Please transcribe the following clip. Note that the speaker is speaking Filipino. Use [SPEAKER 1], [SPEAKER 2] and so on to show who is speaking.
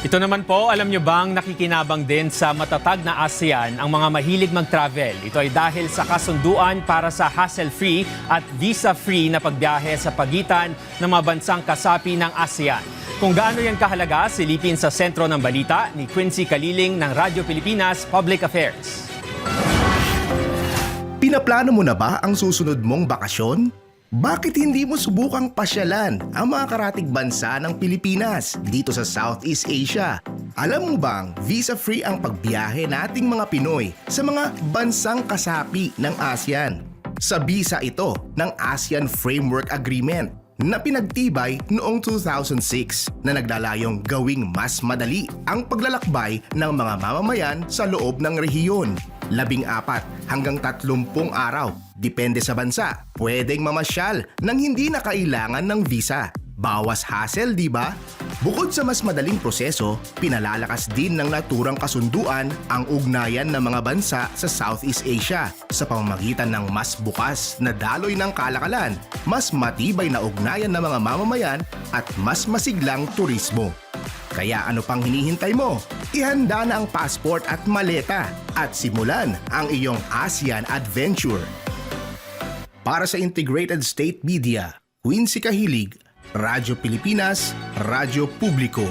[SPEAKER 1] Ito naman po, alam nyo bang nakikinabang din sa matatag na ASEAN ang mga mahilig mag-travel? Ito ay dahil sa kasunduan para sa hassle-free at visa-free na pagbiyahe sa pagitan ng mga bansang kasapi ng ASEAN. Kung gaano yan kahalaga, silipin sa sentro ng balita ni Quincy Kaliling ng Radyo Pilipinas Public Affairs.
[SPEAKER 2] Pinaplano mo na ba ang susunod mong bakasyon? Bakit hindi mo subukang pasyalan ang mga karatig bansa ng Pilipinas dito sa Southeast Asia? Alam mo bang visa-free ang pagbiyahe nating mga Pinoy sa mga bansang kasapi ng ASEAN? Sa bisa ito ng ASEAN Framework Agreement na pinagtibay noong 2006 na naglalayong gawing mas madali ang paglalakbay ng mga mamamayan sa loob ng rehiyon. 14 hanggang 30 araw, depende sa bansa, pwedeng mamasyal nang hindi na kailangan ng visa. Bawas hassle, di ba? Bukod sa mas madaling proseso, pinalalakas din ng naturang kasunduan ang ugnayan ng mga bansa sa Southeast Asia sa pamamagitan ng mas bukas na daloy ng kalakalan, mas matibay na ugnayan ng mga mamamayan at mas masiglang turismo. Kaya ano pang hinihintay mo? Ihanda na ang passport at maleta at simulan ang iyong ASEAN adventure. Para sa Integrated State Media, Quincy Kahilig, Radyo Pilipinas, Radyo Publiko.